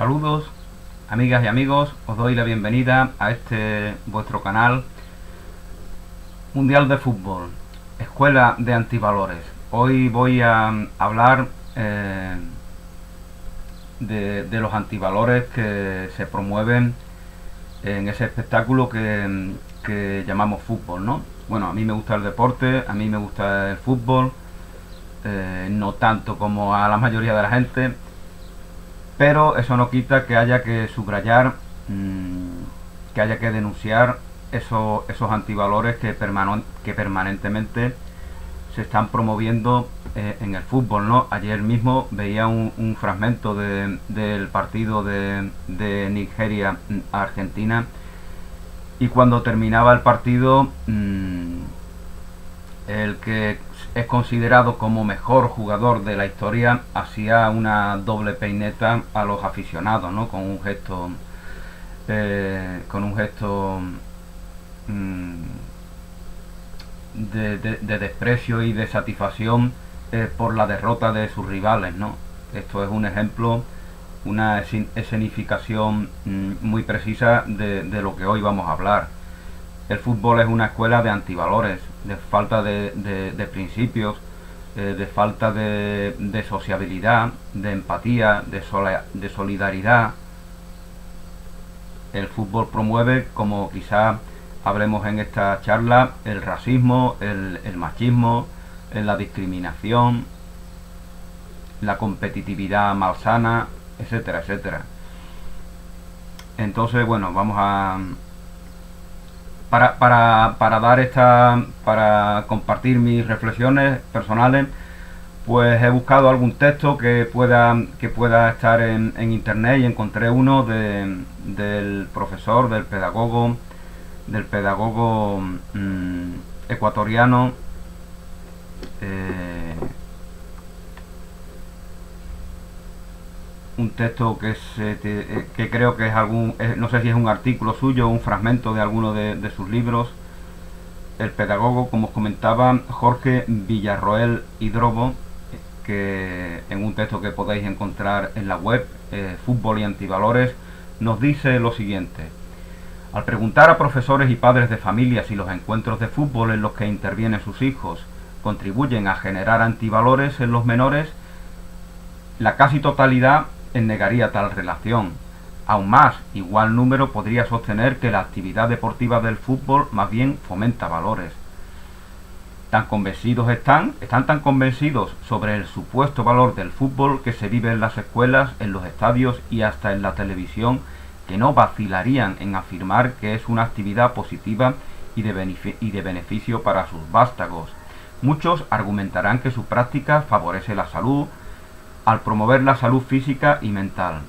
Saludos, amigas y amigos, os doy la bienvenida a este vuestro canal Mundial de Fútbol, Escuela de Antivalores. Hoy voy a hablar de los antivalores que se promueven en ese espectáculo que llamamos fútbol, ¿no? Bueno, a mí me gusta el deporte, a mí me gusta el fútbol, no tanto como a la mayoría de la gente, pero eso no quita que haya que subrayar, que haya que denunciar esos antivalores que permanentemente se están promoviendo en el fútbol, ¿no? Ayer mismo veía un fragmento del partido de Nigeria a Argentina, y cuando terminaba el partido, el que es considerado como mejor jugador de la historia hacía una doble peineta a los aficionados, ¿no? Con un gesto de desprecio y de satisfacción por la derrota de sus rivales, ¿no? Esto es un ejemplo, una escenificación muy precisa de lo que hoy vamos a hablar. El fútbol es una escuela de antivalores, de falta de principios, de falta de sociabilidad, de empatía, de solidaridad. El fútbol promueve, como quizá hablemos en esta charla, el racismo, el machismo, la discriminación, la competitividad malsana, etcétera, etcétera. Entonces, bueno, vamos a... Para compartir mis reflexiones personales, pues he buscado algún texto que pueda estar en internet, y encontré uno del profesor, del pedagogo ecuatoriano, un texto que creo que es no sé si es un artículo suyo o un fragmento de alguno de sus libros. El pedagogo, como os comentaba, Jorge Villarroel Hidrobo, que en un texto que podéis encontrar en la web, Fútbol y Antivalores, nos dice lo siguiente: al preguntar a profesores y padres de familia si los encuentros de fútbol en los que intervienen sus hijos contribuyen a generar antivalores en los menores, la casi totalidad negaría tal relación. Aún más, igual número podría sostener que la actividad deportiva del fútbol más bien fomenta valores. Están tan convencidos sobre el supuesto valor del fútbol que se vive en las escuelas, en los estadios y hasta en la televisión, que no vacilarían en afirmar que es una actividad positiva y de beneficio para sus vástagos. Muchos argumentarán que su práctica favorece la salud, al promover la salud física y mental.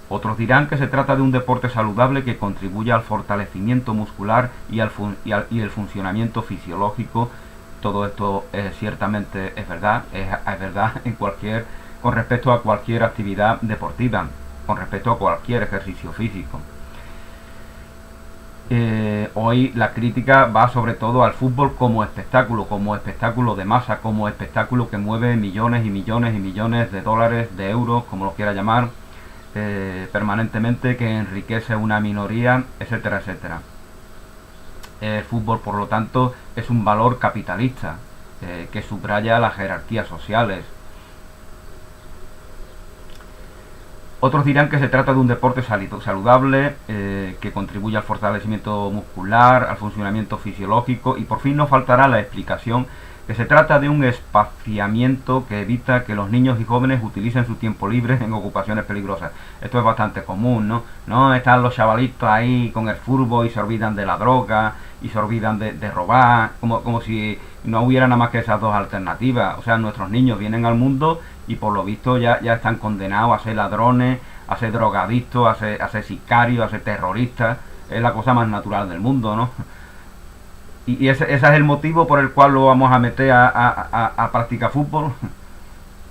Otros dirán que se trata de un deporte saludable que contribuye al fortalecimiento muscular y el funcionamiento fisiológico. Todo esto ciertamente es verdad, es verdad con respecto a cualquier actividad deportiva, con respecto a cualquier ejercicio físico. Hoy la crítica va sobre todo al fútbol como espectáculo de masa, como espectáculo que mueve millones y millones y millones de dólares, de euros, como lo quiera llamar, permanentemente, que enriquece una minoría, etcétera, etcétera. El fútbol, por lo tanto, es un valor capitalista que subraya las jerarquías sociales. Otros dirán que se trata de un deporte saludable, que contribuye al fortalecimiento muscular, al funcionamiento fisiológico, y por fin no faltará la explicación que se trata de un espaciamiento que evita que los niños y jóvenes utilicen su tiempo libre en ocupaciones peligrosas. Esto es bastante común, ¿no? No están los chavalitos ahí con el fútbol y se olvidan de la droga y se olvidan de robar, como si no hubiera nada más que esas dos alternativas. O sea, nuestros niños vienen al mundo y por lo visto ya están condenados a ser ladrones, a ser drogadictos, a ser sicarios, a ser terroristas. Es la cosa más natural del mundo, ¿no? Y ese es el motivo por el cual lo vamos a meter a practicar fútbol.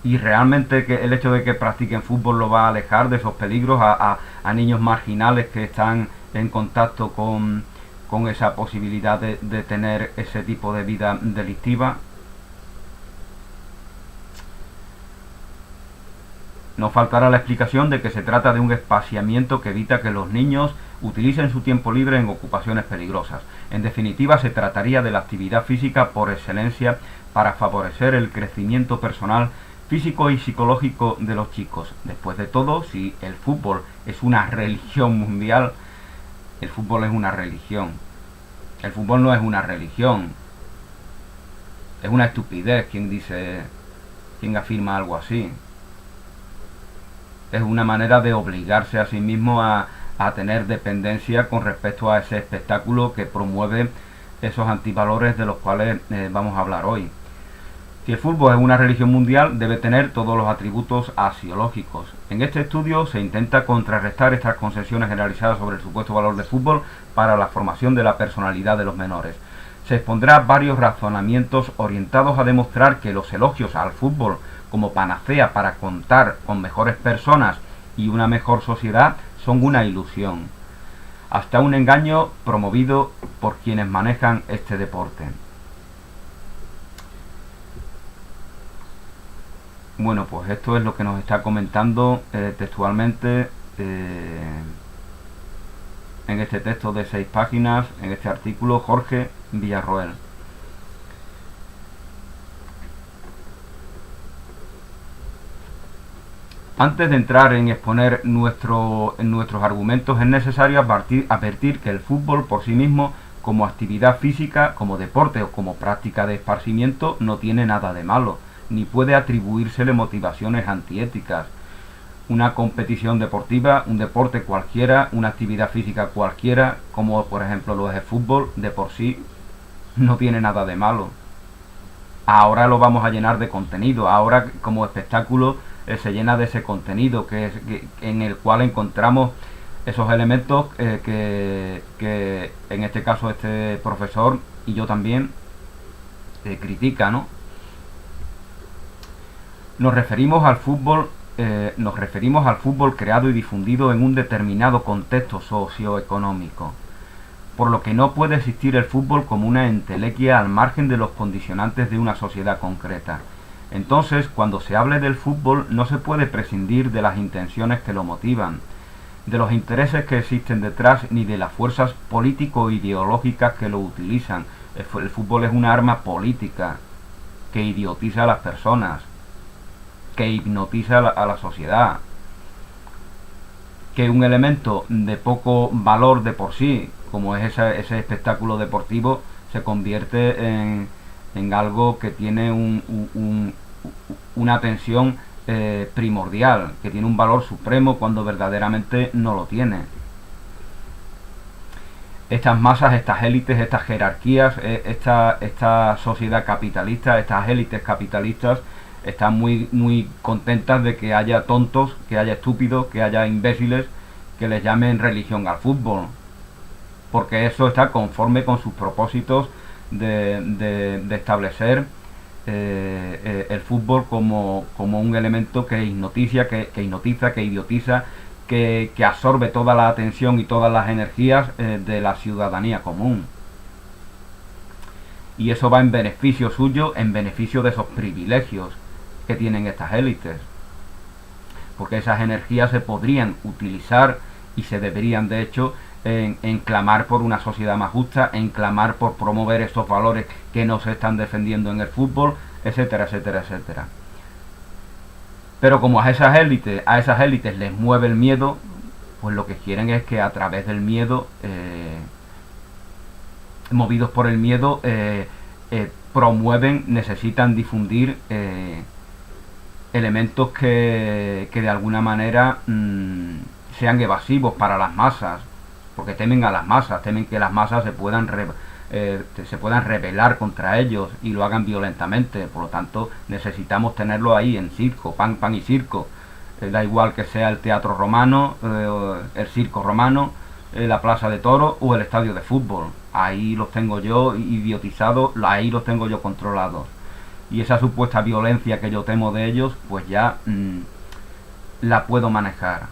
Y realmente que el hecho de que practiquen fútbol lo va a alejar de esos peligros a niños marginales que están en contacto con esa posibilidad de tener ese tipo de vida delictiva. No faltará la explicación de que se trata de un espaciamiento que evita que los niños utilicen su tiempo libre en ocupaciones peligrosas. En definitiva, se trataría de la actividad física por excelencia para favorecer el crecimiento personal, físico y psicológico de los chicos. Después de todo, si el fútbol es una religión mundial, el fútbol es una religión. El fútbol no es una religión. Es una estupidez quien afirma algo así. Es una manera de obligarse a sí mismo a tener dependencia con respecto a ese espectáculo que promueve esos antivalores de los cuales vamos a hablar hoy. Si el fútbol es una religión mundial, debe tener todos los atributos axiológicos. En este estudio se intenta contrarrestar estas concesiones generalizadas sobre el supuesto valor del fútbol para la formación de la personalidad de los menores. Se expondrá varios razonamientos orientados a demostrar que los elogios al fútbol como panacea para contar con mejores personas y una mejor sociedad son una ilusión, hasta un engaño promovido por quienes manejan este deporte. Bueno, pues esto es lo que nos está comentando textualmente en este texto de 6 páginas, en este artículo, Jorge Villarroel. Antes de entrar en exponer nuestros argumentos, es necesario advertir que el fútbol por sí mismo, como actividad física, como deporte o como práctica de esparcimiento, no tiene nada de malo, ni puede atribuírsele motivaciones antiéticas. Una competición deportiva, un deporte cualquiera, una actividad física cualquiera, como por ejemplo lo es el fútbol, de por sí no tiene nada de malo. Ahora lo vamos a llenar de contenido, ahora como espectáculo se llena de ese contenido en el cual encontramos esos elementos que en este caso este profesor y yo también critica, ¿no? Nos referimos al fútbol creado y difundido en un determinado contexto socioeconómico, por lo que no puede existir el fútbol como una entelequia al margen de los condicionantes de una sociedad concreta. Entonces, cuando se hable del fútbol, no se puede prescindir de las intenciones que lo motivan, de los intereses que existen detrás, ni de las fuerzas político-ideológicas que lo utilizan. El fútbol es una arma política que idiotiza a las personas, que hipnotiza a la sociedad, que un elemento de poco valor de por sí, como es ese espectáculo deportivo, se convierte en algo que tiene una tensión primordial, que tiene un valor supremo cuando verdaderamente no lo tiene. Estas masas, estas élites, estas jerarquías, esta sociedad capitalista, estas élites capitalistas están muy contentas de que haya tontos, que haya estúpidos, que haya imbéciles que les llamen religión al fútbol, porque eso está conforme con sus propósitos de establecer el fútbol como un elemento que hipnotiza, que idiotiza, que absorbe toda la atención y todas las energías de la ciudadanía común. Y eso va en beneficio suyo, en beneficio de esos privilegios que tienen estas élites, porque esas energías se podrían utilizar y se deberían de hecho en clamar por una sociedad más justa, en clamar por promover estos valores que no se están defendiendo en el fútbol, etcétera, etcétera, etcétera. Pero como a esas élites les mueve el miedo, pues lo que quieren es que a través del miedo, movidos por el miedo, necesitan difundir elementos que de alguna manera sean evasivos para las masas, porque temen a las masas, temen que las masas se puedan rebelar contra ellos y lo hagan violentamente. Por lo tanto, necesitamos tenerlo ahí en circo, pan y circo. Da igual que sea el teatro romano, el circo romano, la plaza de toros o el estadio de fútbol. Ahí los tengo yo idiotizados, ahí los tengo yo controlados. Y esa supuesta violencia que yo temo de ellos, pues ya la puedo manejar.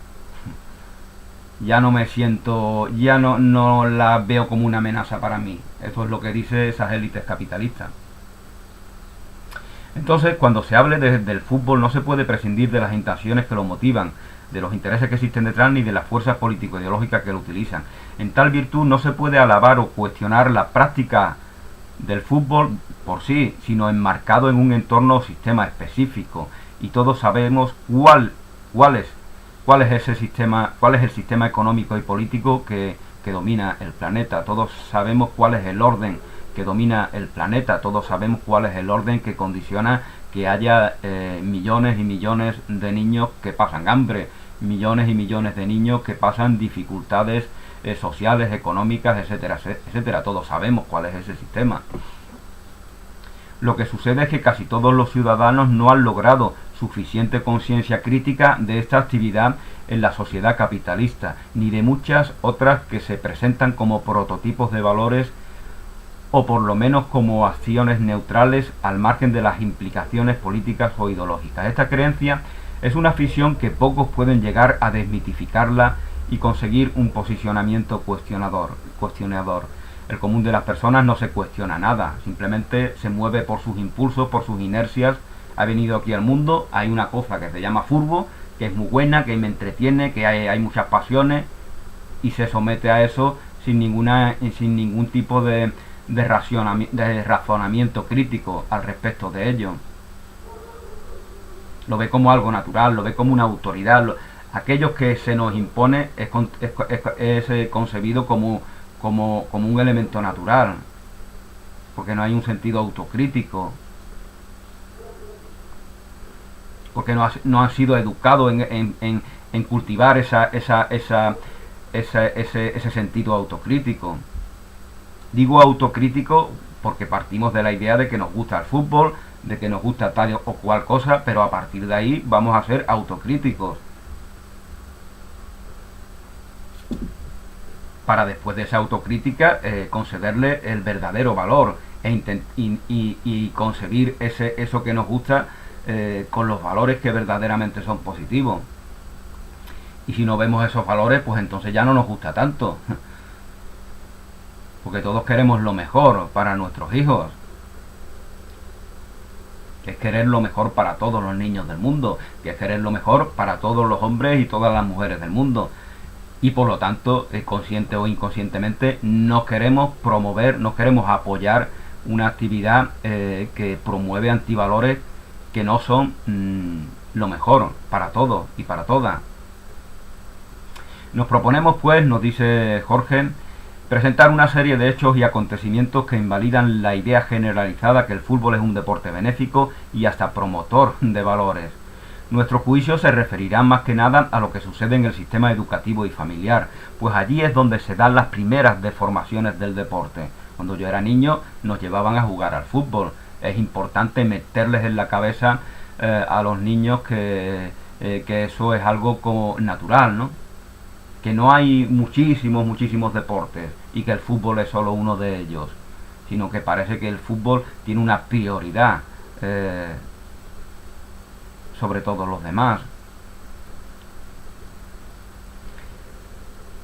Ya no me siento, ya no la veo como una amenaza para mí. Eso es lo que dice esas élites capitalistas. Entonces, cuando se hable del fútbol, no se puede prescindir de las intenciones que lo motivan, de los intereses que existen detrás, ni de las fuerzas político-ideológicas que lo utilizan. En tal virtud, no se puede alabar o cuestionar la práctica del fútbol por sí, sino enmarcado en un entorno o sistema específico. Y todos sabemos cuál es ese sistema, cuál es el sistema económico y político que domina el planeta. Todos sabemos cuál es el orden que domina el planeta. Todos sabemos cuál es el orden que condiciona que haya millones y millones de niños que pasan hambre, millones y millones de niños que pasan dificultades sociales, económicas, etcétera, etcétera. Todos sabemos cuál es ese sistema. Lo que sucede es que casi todos los ciudadanos no han logrado suficiente conciencia crítica de esta actividad en la sociedad capitalista, ni de muchas otras que se presentan como prototipos de valores o por lo menos como acciones neutrales al margen de las implicaciones políticas o ideológicas. Esta creencia es una ficción que pocos pueden llegar a desmitificarla y conseguir un posicionamiento cuestionador. El común de las personas no se cuestiona nada, simplemente se mueve por sus impulsos, por sus inercias. Ha venido aquí al mundo, hay una cosa que se llama furbo, que es muy buena, que me entretiene, que hay muchas pasiones, y se somete a eso sin ningún tipo de razonamiento crítico al respecto de ello. Lo ve como algo natural, lo ve como una autoridad. Aquello que se nos impone es concebido como un elemento natural, porque no hay un sentido autocrítico, porque no han sido educados en cultivar ese sentido autocrítico. Digo autocrítico porque partimos de la idea de que nos gusta el fútbol, de que nos gusta tal o cual cosa, pero a partir de ahí vamos a ser autocríticos, para después de esa autocrítica concederle el verdadero valor y concebir eso que nos gusta con los valores que verdaderamente son positivos. Y si no vemos esos valores, pues entonces ya no nos gusta tanto, porque todos queremos lo mejor para nuestros hijos. Que es querer lo mejor para todos los niños del mundo, que es querer lo mejor para todos los hombres y todas las mujeres del mundo. Y por lo tanto, consciente o inconscientemente, no queremos promover, no queremos apoyar una actividad que promueve antivalores que no son lo mejor para todos y para todas. Nos proponemos, pues, nos dice Jorge, presentar una serie de hechos y acontecimientos que invalidan la idea generalizada que el fútbol es un deporte benéfico y hasta promotor de valores. Nuestro juicio se referirá más que nada a lo que sucede en el sistema educativo y familiar, pues allí es donde se dan las primeras deformaciones del deporte. Cuando yo era niño nos llevaban a jugar al fútbol. Es importante meterles en la cabeza a los niños que eso es algo como natural, ¿no? Que no hay muchísimos deportes y que el fútbol es solo uno de ellos, sino que parece que el fútbol tiene una prioridad sobre todos los demás.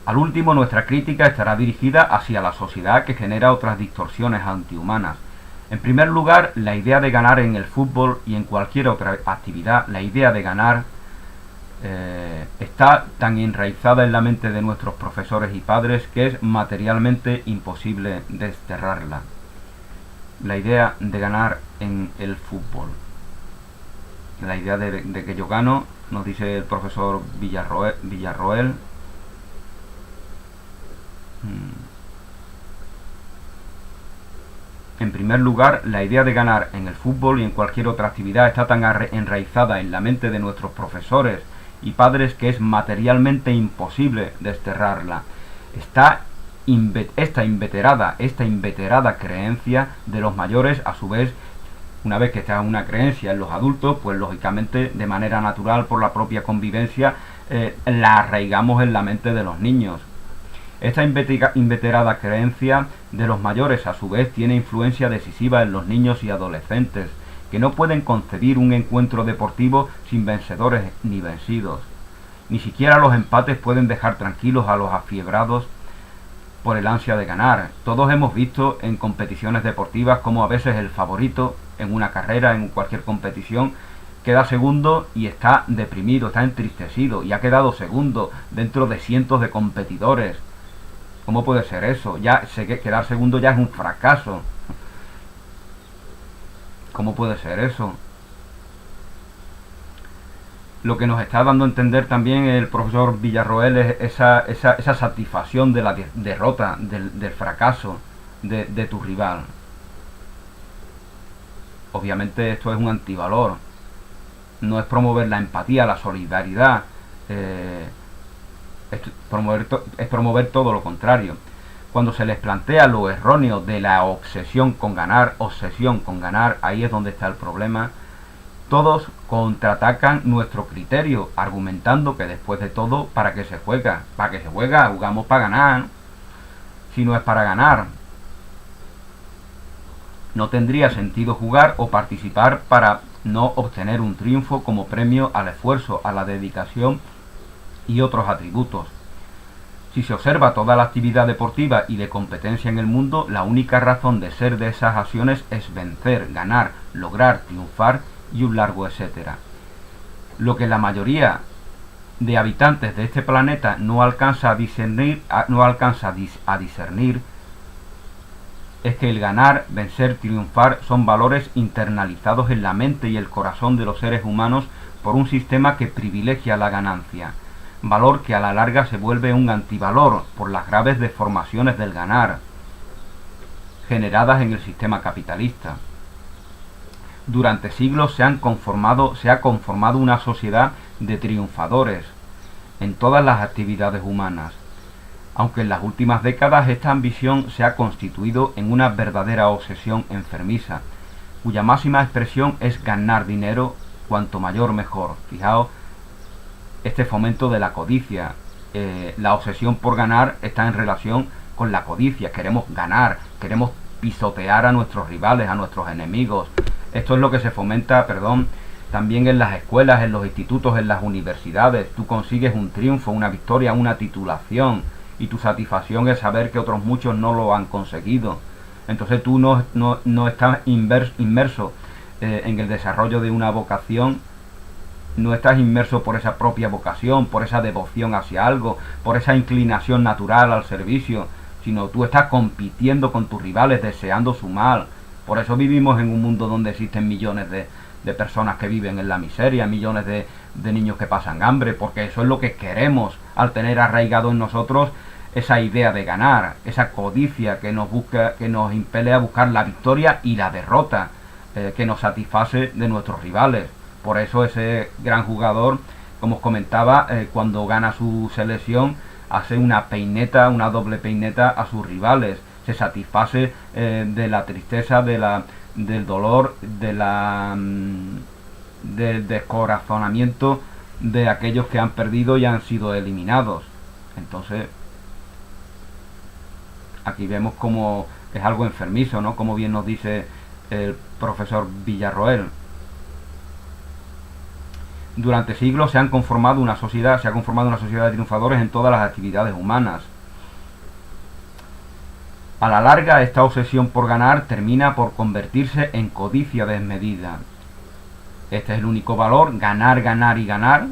Al último, nuestra crítica estará dirigida hacia la sociedad que genera otras distorsiones antihumanas. En primer lugar, la idea de ganar en el fútbol y en cualquier otra actividad, la idea de ganar está tan enraizada en la mente de nuestros profesores y padres que es materialmente imposible desterrarla. La idea de ganar en el fútbol. La idea de que yo gano, nos dice el profesor Villarroel. En primer lugar, la idea de ganar en el fútbol y en cualquier otra actividad está tan enraizada en la mente de nuestros profesores y padres que es materialmente imposible desterrarla. Esta inveterada creencia de los mayores, a su vez, una vez que está una creencia en los adultos, pues lógicamente de manera natural por la propia convivencia la arraigamos en la mente de los niños. Esta inveterada creencia de los mayores a su vez tiene influencia decisiva en los niños y adolescentes, que no pueden concebir un encuentro deportivo sin vencedores ni vencidos. Ni siquiera los empates pueden dejar tranquilos a los afiebrados por el ansia de ganar. Todos hemos visto en competiciones deportivas cómo a veces el favorito en una carrera, en cualquier competición, queda segundo y está deprimido, está entristecido, y ha quedado segundo dentro de cientos de competidores. ¿Cómo puede ser eso? Ya sé que quedar segundo ya es un fracaso. ¿Cómo puede ser eso? Lo que nos está dando a entender también el profesor Villarroel es esa satisfacción de la derrota, del fracaso de tu rival. Obviamente esto es un antivalor. No es promover la empatía, la solidaridad. Es promover todo lo contrario. Cuando se les plantea lo erróneo de la obsesión con ganar, ahí es donde está el problema. Todos contraatacan nuestro criterio, argumentando que después de todo, ¿para qué se juega? ¿Para qué se juega? Jugamos para ganar. Si no es para ganar, no tendría sentido jugar o participar para no obtener un triunfo como premio al esfuerzo, a la dedicación y otros atributos. Si se observa toda la actividad deportiva y de competencia en el mundo, la única razón de ser de esas acciones es vencer, ganar, lograr, triunfar y un largo etcétera. Lo que la mayoría de habitantes de este planeta no alcanza a discernir, es que el ganar, vencer, triunfar son valores internalizados en la mente y el corazón de los seres humanos por un sistema que privilegia la ganancia, valor que a la larga se vuelve un antivalor por las graves deformaciones del ganar generadas en el sistema capitalista. Durante siglos se ha conformado una sociedad de triunfadores en todas las actividades humanas, aunque en las últimas décadas esta ambición se ha constituido en una verdadera obsesión enfermiza, cuya máxima expresión es ganar dinero, cuanto mayor mejor. Fijaos, este fomento de la codicia, la obsesión por ganar está en relación con la codicia. Queremos ganar, queremos pisotear a nuestros rivales, a nuestros enemigos. Esto es lo que se fomenta, también en las escuelas, en los institutos, en las universidades. Tú consigues un triunfo, una victoria, una titulación, y tu satisfacción es saber que otros muchos no lo han conseguido. Entonces tú no estás inmerso en el desarrollo de una vocación, no estás inmerso por esa propia vocación, por esa devoción hacia algo, por esa inclinación natural al servicio, sino tú estás compitiendo con tus rivales, deseando su mal. Por eso vivimos en un mundo donde existen millones de personas que viven en la miseria, millones de niños que pasan hambre, porque eso es lo que queremos al tener arraigado en nosotros esa idea de ganar, esa codicia que nos impele a buscar la victoria y la derrota, que nos satisface de nuestros rivales. Por eso ese gran jugador, como os comentaba, cuando gana su selección, hace una doble peineta a sus rivales, se satisface de la tristeza, del dolor, del descorazonamiento de aquellos que han perdido y han sido eliminados. Entonces, aquí vemos como es algo enfermizo, ¿no? Como bien nos dice el profesor Villarroel. Durante siglos se ha conformado una sociedad de triunfadores en todas las actividades humanas. A la larga, esta obsesión por ganar termina por convertirse en codicia desmedida. Este es el único valor: ganar, ganar y ganar,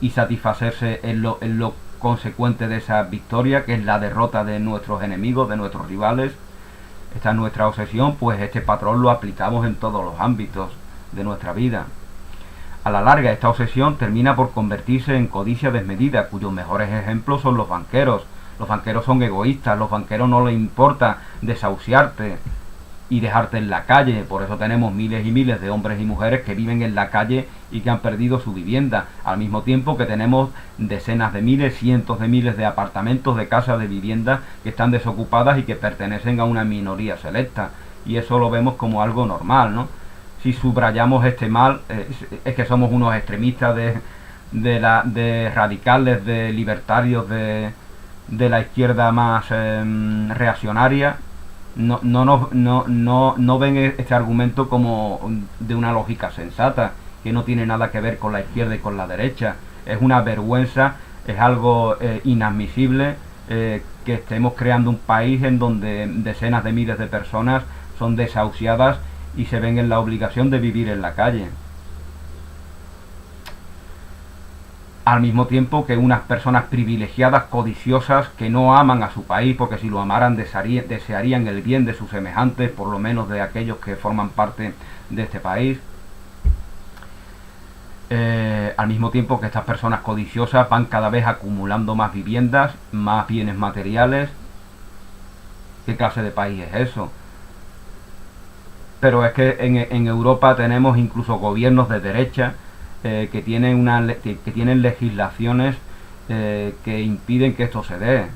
y satisfacerse en lo consecuente de esa victoria, que es la derrota de nuestros enemigos, de nuestros rivales. Esta es nuestra obsesión, pues este patrón lo aplicamos en todos los ámbitos de nuestra vida. A la larga, esta obsesión termina por convertirse en codicia desmedida, cuyos mejores ejemplos son los banqueros. Los banqueros son egoístas, los banqueros no les importa desahuciarte y dejarte en la calle. Por eso tenemos miles y miles de hombres y mujeres que viven en la calle y que han perdido su vivienda, al mismo tiempo que tenemos decenas de miles, cientos de miles de apartamentos, de casas, de viviendas que están desocupadas y que pertenecen a una minoría selecta, y eso lo vemos como algo normal, ¿no? Si subrayamos este mal, es que somos unos extremistas de radicales, de libertarios, de la izquierda más reaccionaria. No ven este argumento como de una lógica sensata, que no tiene nada que ver con la izquierda y con la derecha. Es una vergüenza, es algo inadmisible que estemos creando un país en donde decenas de miles de personas son desahuciadas y se ven en la obligación de vivir en la calle. Al mismo tiempo que unas personas privilegiadas, codiciosas, que no aman a su país, porque si lo amaran desearían el bien de sus semejantes, por lo menos de aquellos que forman parte de este país. Al mismo tiempo que estas personas codiciosas van cada vez acumulando más viviendas, más bienes materiales. ¿Qué clase de país es eso? Pero es que en Europa tenemos incluso gobiernos de derecha que tienen legislaciones que impiden que esto se dé.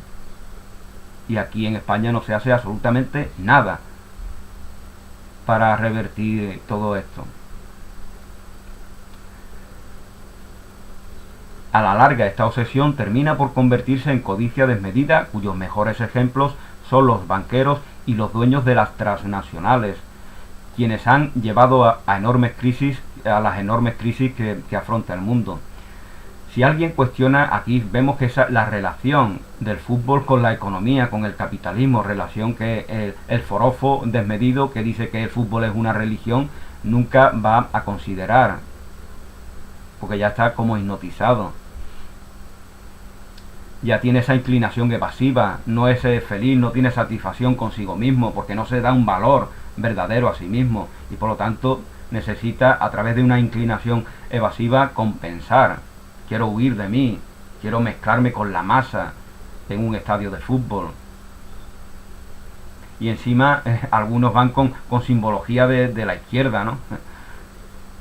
Y aquí en España no se hace absolutamente nada para revertir todo esto. A la larga, esta obsesión termina por convertirse en codicia desmedida, cuyos mejores ejemplos son los banqueros y los dueños de las transnacionales, quienes han llevado a las enormes crisis que afronta el mundo. Si alguien cuestiona, aquí vemos que la relación del fútbol con la economía, con el capitalismo, relación que el forofo desmedido que dice que el fútbol es una religión, nunca va a considerar, porque ya está como hipnotizado. Ya tiene esa inclinación evasiva, no es feliz, no tiene satisfacción consigo mismo, porque no se da un valor verdadero a sí mismo, y por lo tanto necesita, a través de una inclinación evasiva, compensar. Quiero huir de mí, quiero mezclarme con la masa en un estadio de fútbol. Y encima algunos van con simbología de la izquierda, ¿no?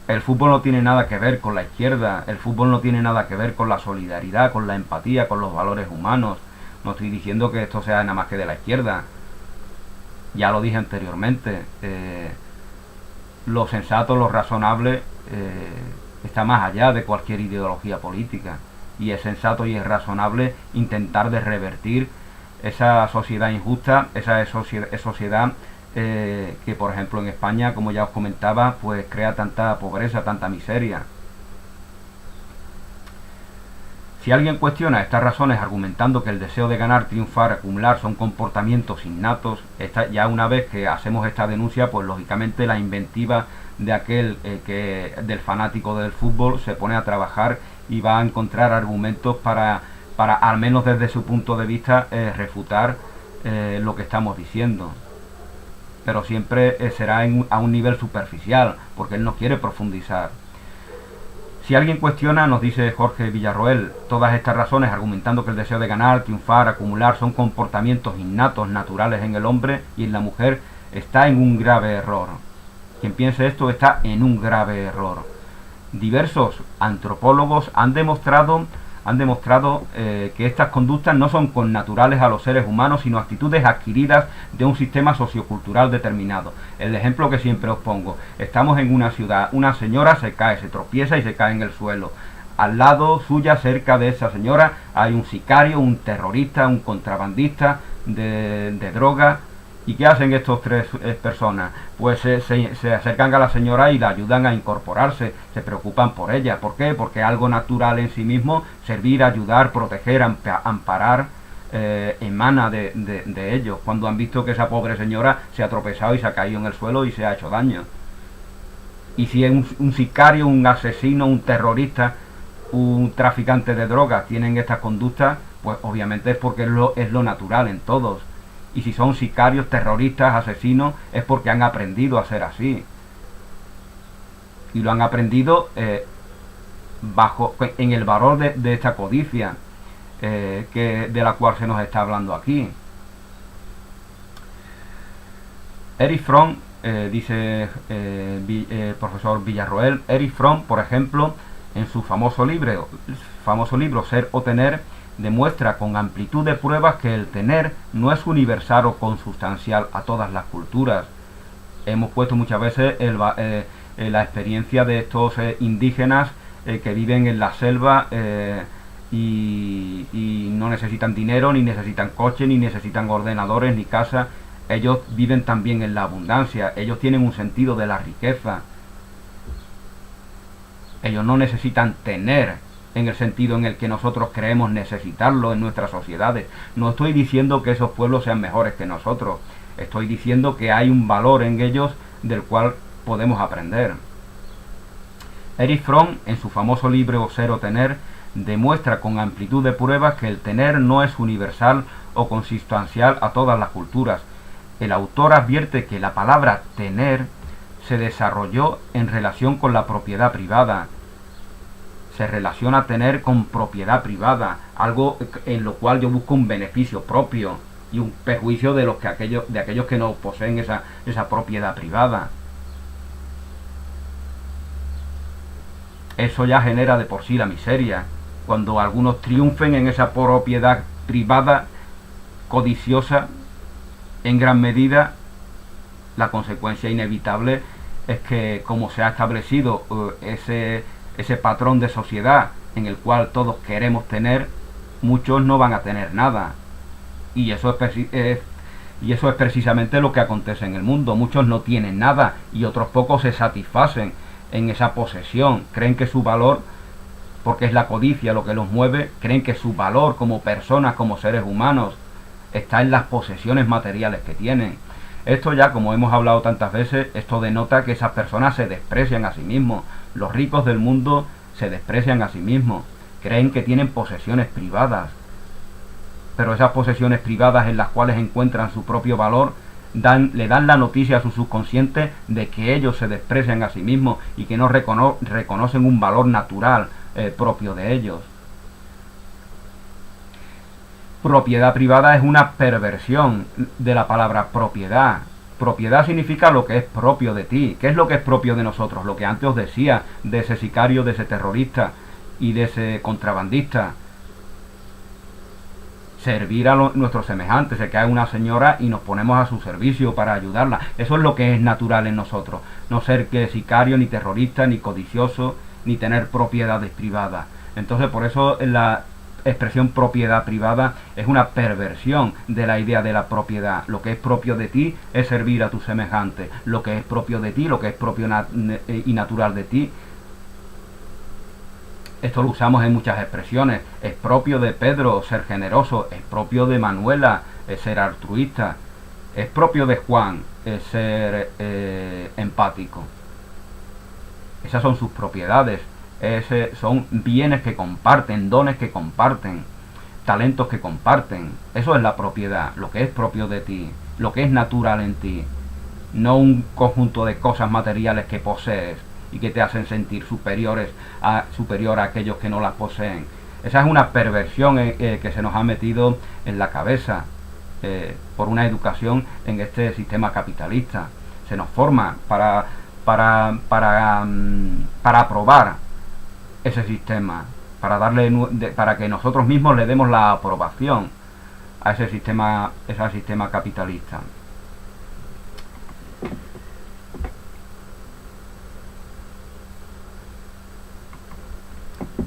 El fútbol no tiene nada que ver con la izquierda, el fútbol no tiene nada que ver con la solidaridad, con la empatía, con los valores humanos. No estoy diciendo que esto sea nada más que de la izquierda. Ya lo dije anteriormente. Lo sensato, lo razonable está más allá de cualquier ideología política. Y es sensato y es razonable intentar de revertir esa sociedad injusta, esa sociedad que por ejemplo en España, como ya os comentaba, pues crea tanta pobreza, tanta miseria. Si alguien cuestiona estas razones argumentando que el deseo de ganar, triunfar, acumular son comportamientos innatos, ya una vez que hacemos esta denuncia, pues lógicamente la inventiva de aquel del fanático del fútbol se pone a trabajar y va a encontrar argumentos para al menos desde su punto de vista refutar lo que estamos diciendo. Pero siempre será a un nivel superficial, porque él no quiere profundizar. Si alguien cuestiona, nos dice Jorge Villarroel, todas estas razones argumentando que el deseo de ganar, triunfar, acumular son comportamientos innatos, naturales en el hombre y en la mujer, está en un grave error. Quien piense esto está en un grave error. Diversos antropólogos han demostrado que estas conductas no son connaturales a los seres humanos, sino actitudes adquiridas de un sistema sociocultural determinado. El ejemplo que siempre os pongo: estamos en una ciudad, una señora se cae, se tropieza y se cae en el suelo. Al lado suya, cerca de esa señora, hay un sicario, un terrorista, un contrabandista de droga. ¿Y qué hacen estos tres personas? Pues se acercan a la señora y la ayudan a incorporarse, se preocupan por ella. ¿Por qué? Porque algo natural en sí mismo, servir, ayudar, proteger, amparar, emana de ellos, cuando han visto que esa pobre señora se ha tropezado y se ha caído en el suelo y se ha hecho daño. Y si es un sicario, un asesino, un terrorista, un traficante de drogas tienen estas conductas, pues obviamente es porque es lo natural en todos. Y si son sicarios, terroristas, asesinos, es porque han aprendido a ser así. Y lo han aprendido en el valor de esta codicia de la cual se nos está hablando aquí. Erich Fromm, dice el profesor Villarroel, Erich Fromm, por ejemplo, en su famoso libro Ser o Tener, demuestra con amplitud de pruebas que el tener no es universal o consustancial a todas las culturas. Hemos puesto muchas veces la experiencia de estos indígenas que viven en la selva y no necesitan dinero, ni necesitan coche, ni necesitan ordenadores, ni casa. Ellos viven también en la abundancia, ellos tienen un sentido de la riqueza. Ellos no necesitan tener en el sentido en el que nosotros creemos necesitarlo en nuestras sociedades. No estoy diciendo que esos pueblos sean mejores que nosotros. Estoy diciendo que hay un valor en ellos del cual podemos aprender. Erich Fromm, en su famoso libro Ser o Tener, demuestra con amplitud de pruebas que el tener no es universal o consustancial a todas las culturas. El autor advierte que la palabra tener se desarrolló en relación con la propiedad privada. Se relaciona tener con propiedad privada, algo en lo cual yo busco un beneficio propio y un perjuicio de aquellos que no poseen esa propiedad privada. Eso ya genera de por sí la miseria. Cuando algunos triunfen en esa propiedad privada codiciosa, en gran medida, la consecuencia inevitable es que, como se ha establecido ese patrón de sociedad en el cual todos queremos tener, muchos no van a tener nada. Y eso es precisamente lo que acontece en el mundo. Muchos no tienen nada y otros pocos se satisfacen en esa posesión. Creen que su valor, porque es la codicia lo que los mueve, creen que su valor como personas, como seres humanos, está en las posesiones materiales que tienen. Esto ya, como hemos hablado tantas veces, esto denota que esas personas se desprecian a sí mismos. Los ricos del mundo se desprecian a sí mismos. Creen que tienen posesiones privadas. Pero esas posesiones privadas en las cuales encuentran su propio valor le dan la noticia a su subconsciente de que ellos se desprecian a sí mismos y que no reconocen un valor natural propio de ellos. Propiedad privada es una perversión de la palabra propiedad. Propiedad significa lo que es propio de ti. ¿Qué es lo que es propio de nosotros? Lo que antes os decía, de ese sicario, de ese terrorista y de ese contrabandista. Servir a nuestros semejantes, el que hay una señora y nos ponemos a su servicio para ayudarla. Eso es lo que es natural en nosotros. No ser que sicario, ni terrorista, ni codicioso, ni tener propiedades privadas. Entonces, por eso la expresión propiedad privada es una perversión de la idea de la propiedad. Lo que es propio de ti es servir a tus semejantes. Lo que es propio de ti, lo que es propio y natural de ti, esto lo usamos en muchas expresiones. Es propio de Pedro ser generoso, es propio de Manuela ser altruista, es propio de Juan ser empático. Esas son sus propiedades. Son bienes que comparten, dones que comparten, talentos que comparten. Eso es la propiedad, lo que es propio de ti, lo que es natural en ti, no un conjunto de cosas materiales que posees y que te hacen sentir superior a aquellos que no las poseen. Esa es una perversión que se nos ha metido en la cabeza por una educación en este sistema capitalista. Se nos forma para aprobar ese sistema, para que nosotros mismos le demos la aprobación a ese sistema capitalista.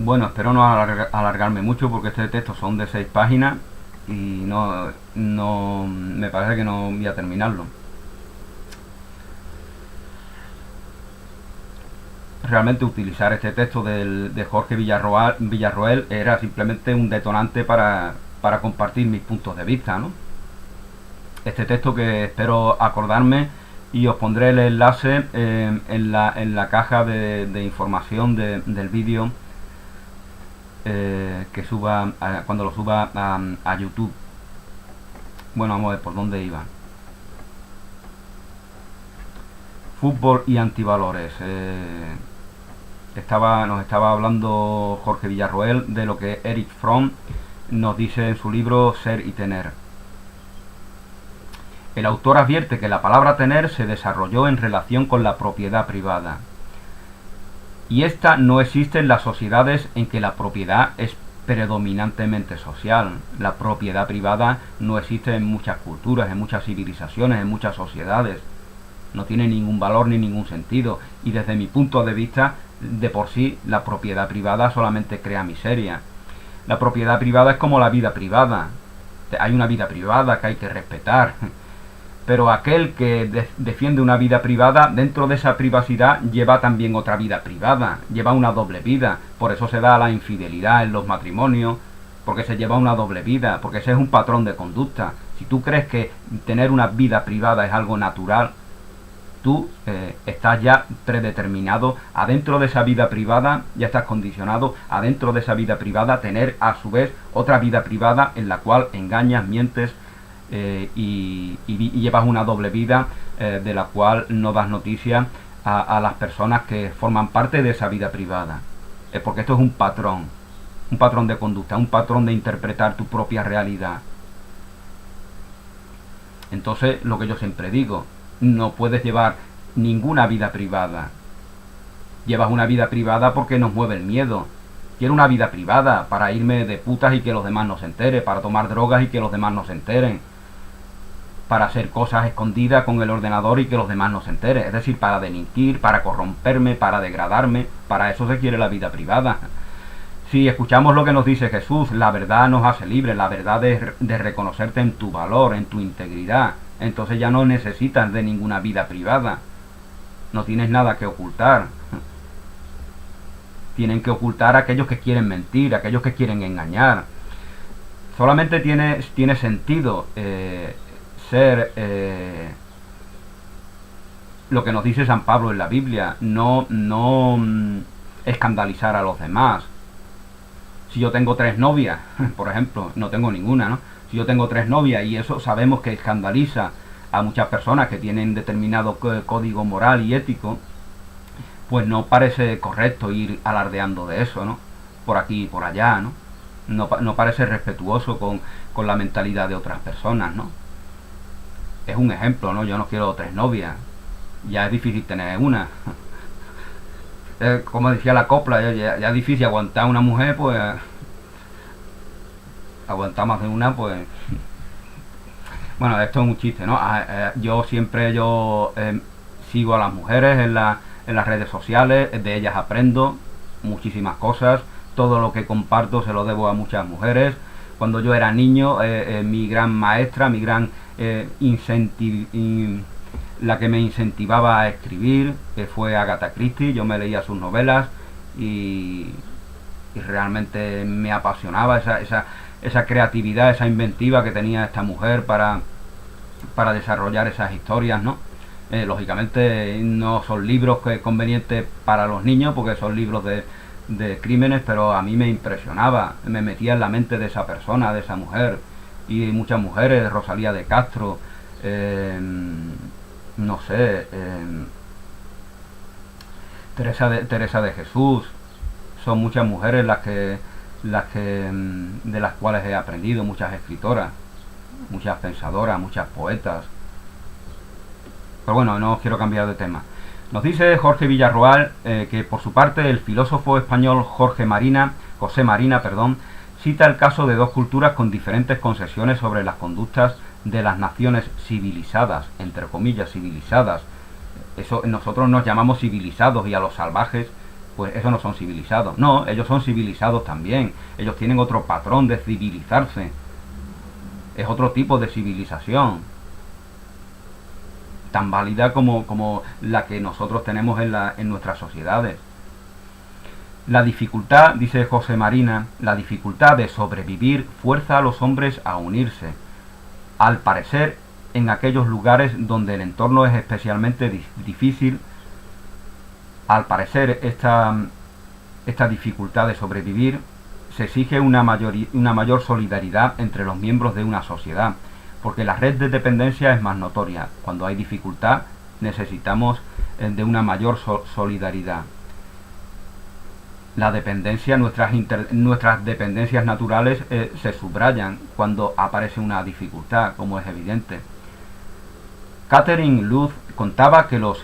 Bueno, espero no alargarme mucho porque este texto son de 6 páginas y no me parece que no voy a terminarlo. Realmente utilizar este texto de Jorge Villarroel era simplemente un detonante para compartir mis puntos de vista, ¿no? Este texto que espero acordarme, y os pondré el enlace en la caja de información del vídeo que suba cuando lo suba a YouTube. Bueno, vamos a ver por dónde iba. Fútbol y antivalores. Nos estaba hablando Jorge Villarroel de lo que Erich Fromm nos dice en su libro Ser y Tener. El autor advierte que la palabra tener se desarrolló en relación con la propiedad privada. Y esta no existe en las sociedades en que la propiedad es predominantemente social. La propiedad privada no existe en muchas culturas, en muchas civilizaciones, en muchas sociedades. No tiene ningún valor ni ningún sentido. Y desde mi punto de vista, de por sí, la propiedad privada solamente crea miseria. La propiedad privada es como la vida privada. Hay una vida privada que hay que respetar. Pero aquel que defiende una vida privada, dentro de esa privacidad lleva también otra vida privada, lleva una doble vida. Por eso se da la infidelidad en los matrimonios, porque se lleva una doble vida, porque ese es un patrón de conducta. Si tú crees que tener una vida privada es algo natural, tú estás ya predeterminado adentro de esa vida privada, ya estás condicionado adentro de esa vida privada a tener a su vez otra vida privada en la cual engañas, mientes y llevas una doble vida de la cual no das noticia a las personas que forman parte de esa vida privada. Porque esto es un patrón de conducta, un patrón de interpretar tu propia realidad. Entonces, lo que yo siempre digo, no puedes llevar ninguna vida privada. Llevas una vida privada porque nos mueve el miedo. Quiero una vida privada para irme de putas y que los demás no se enteren, para tomar drogas y que los demás no se enteren, para hacer cosas escondidas con el ordenador y que los demás no se enteren. Es decir, para delinquir, para corromperme, para degradarme. Para eso se quiere la vida privada. Si escuchamos lo que nos dice Jesús, la verdad nos hace libres, la verdad de reconocerte en tu valor, en tu integridad. Entonces ya no necesitas de ninguna vida privada. No tienes nada que ocultar. Tienen que ocultar a aquellos que quieren mentir, a aquellos que quieren engañar. Solamente tiene sentido ser lo que nos dice San Pablo en la Biblia, no escandalizar a los demás. Si yo tengo 3 novias, por ejemplo, no tengo ninguna, ¿no? Si yo tengo 3 novias y eso sabemos que escandaliza a muchas personas que tienen determinado código moral y ético, pues no parece correcto ir alardeando de eso, ¿no? Por aquí y por allá, ¿no? No parece respetuoso con la mentalidad de otras personas, ¿no? Es un ejemplo, ¿no? Yo no quiero 3 novias, ya es difícil tener una. Como decía la copla, ya es difícil aguantar una mujer, pues aguantar más de una, pues bueno, esto es un chiste, ¿no? Yo siempre sigo a las mujeres en las redes sociales, de ellas aprendo muchísimas cosas, todo lo que comparto se lo debo a muchas mujeres. Cuando yo era niño, mi gran maestra, mi gran la que me incentivaba a escribir fue Agatha Christie. Yo me leía sus novelas y realmente me apasionaba esa creatividad, esa inventiva que tenía esta mujer para desarrollar esas historias, ¿no? Lógicamente no son libros convenientes para los niños porque son libros de crímenes, pero a mí me impresionaba, me metía en la mente de esa persona, de esa mujer, y muchas mujeres, Rosalía de Castro, no sé, Teresa de Jesús. Son muchas mujeres de las cuales he aprendido, muchas escritoras, muchas pensadoras, muchas poetas. Pero bueno, no quiero cambiar de tema. Nos dice Jorge Villarroel que por su parte el filósofo español José Marina, cita el caso de 2 culturas con diferentes concesiones sobre las conductas de las naciones civilizadas, entre comillas civilizadas. Eso nosotros nos llamamos civilizados y a los salvajes, pues eso no son civilizados. No, ellos son civilizados también. Ellos tienen otro patrón de civilizarse. Es otro tipo de civilización, tan válida como la que nosotros tenemos en nuestras sociedades. La dificultad, dice José Marina, la dificultad de sobrevivir fuerza a los hombres a unirse. Al parecer, en aquellos lugares donde el entorno es especialmente difícil, al parecer esta dificultad de sobrevivir, se exige una mayor solidaridad entre los miembros de una sociedad, porque la red de dependencia es más notoria. Cuando hay dificultad necesitamos de una mayor solidaridad. La dependencia, nuestras dependencias naturales se subrayan cuando aparece una dificultad, como es evidente. Catherine Luz contaba que los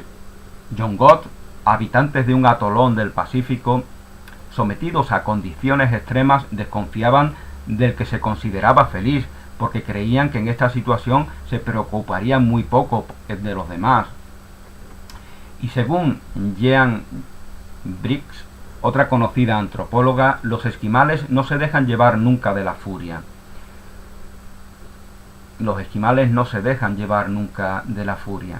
Yongot, habitantes de un atolón del Pacífico, sometidos a condiciones extremas, desconfiaban del que se consideraba feliz, porque creían que en esta situación se preocuparían muy poco de los demás. Y según Jean Briggs, otra conocida antropóloga, los esquimales no se dejan llevar nunca de la furia. Los esquimales no se dejan llevar nunca de la furia.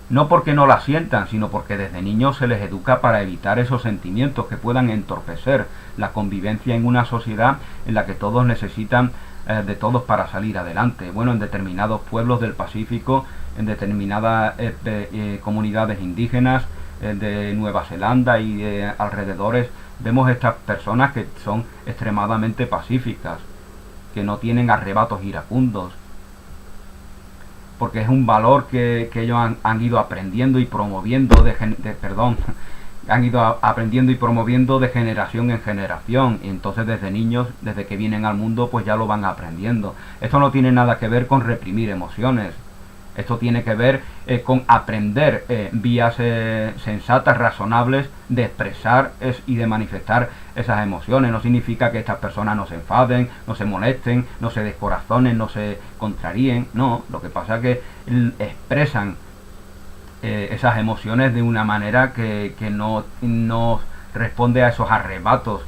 No porque no la sientan, sino porque desde niños se les educa para evitar esos sentimientos que puedan entorpecer la convivencia en una sociedad en la que todos necesitan de todos para salir adelante. Bueno, en determinados pueblos del Pacífico, en determinadas comunidades indígenas de Nueva Zelanda y de alrededores, vemos estas personas que son extremadamente pacíficas, que no tienen arrebatos iracundos, porque es un valor que ellos han ido aprendiendo y promoviendo han ido aprendiendo y promoviendo de generación en generación, y entonces desde niños, desde que vienen al mundo, pues ya lo van aprendiendo. Esto no tiene nada que ver con reprimir emociones, esto tiene que ver con aprender vías sensatas, razonables de expresar y de manifestar esas emociones. No significa que estas personas no se enfaden, no se molesten, no se descorazonen, no se contraríen, no, lo que pasa es que expresan esas emociones de una manera que no responde a esos arrebatos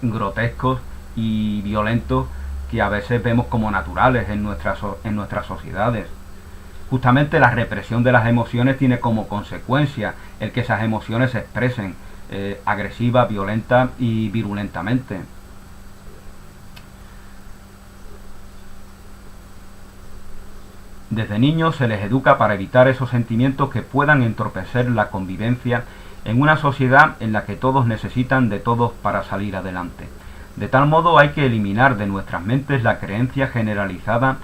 grotescos y violentos que a veces vemos como naturales en nuestras sociedades. Justamente la represión de las emociones tiene como consecuencia el que esas emociones se expresen agresiva, violenta y virulentamente. Desde niños se les educa para evitar esos sentimientos que puedan entorpecer la convivencia en una sociedad en la que todos necesitan de todos para salir adelante. De tal modo hay que eliminar de nuestras mentes la creencia generalizada.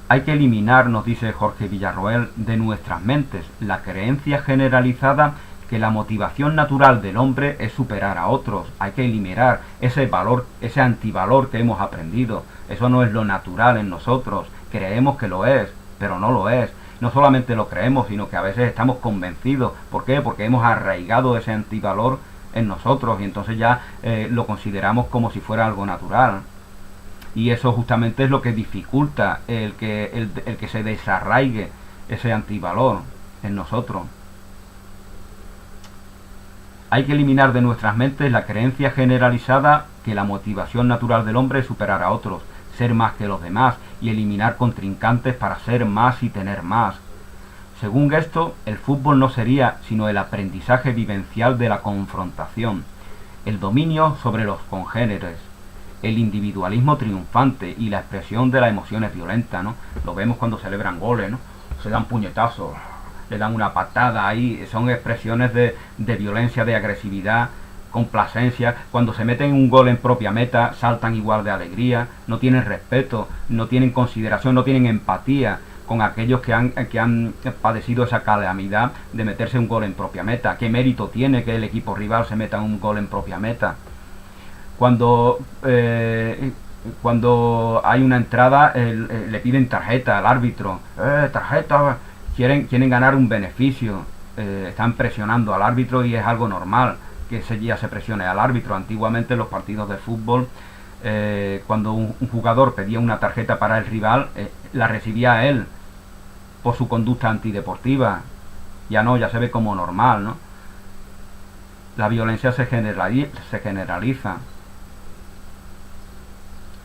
Hay que eliminar, nos dice Jorge Villarroel, de nuestras mentes la creencia generalizada que la motivación natural del hombre es superar a otros. Hay que eliminar ese valor, ese antivalor que hemos aprendido. Eso no es lo natural en nosotros. Creemos que lo es, pero no lo es. No solamente lo creemos, sino que a veces estamos convencidos. ¿Por qué? Porque hemos arraigado ese antivalor en nosotros y entonces ya lo consideramos como si fuera algo natural. Y eso justamente es lo que dificulta el que se desarraigue ese antivalor en nosotros. Hay que eliminar de nuestras mentes la creencia generalizada que la motivación natural del hombre es superar a otros, ser más que los demás y eliminar contrincantes para ser más y tener más. Según esto, el fútbol no sería sino el aprendizaje vivencial de la confrontación, el dominio sobre los congéneres, el individualismo triunfante y la expresión de las emociones violentas, ¿no? Lo vemos cuando celebran goles, ¿no? Se dan puñetazos, le dan una patada ahí, son expresiones de violencia, de agresividad, complacencia. Cuando se meten un gol en propia meta, saltan igual de alegría, no tienen respeto, no tienen consideración, no tienen empatía con aquellos que han padecido esa calamidad de meterse un gol en propia meta. ¿Qué mérito tiene que el equipo rival se meta un gol en propia meta? Cuando hay una entrada, le piden tarjeta al árbitro, tarjeta, quieren ganar un beneficio, están presionando al árbitro y es algo normal que ya se presione al árbitro. Antiguamente en los partidos de fútbol, cuando un jugador pedía una tarjeta para el rival, la recibía él por su conducta antideportiva. Ya se ve como normal, ¿no? La violencia se generaliza.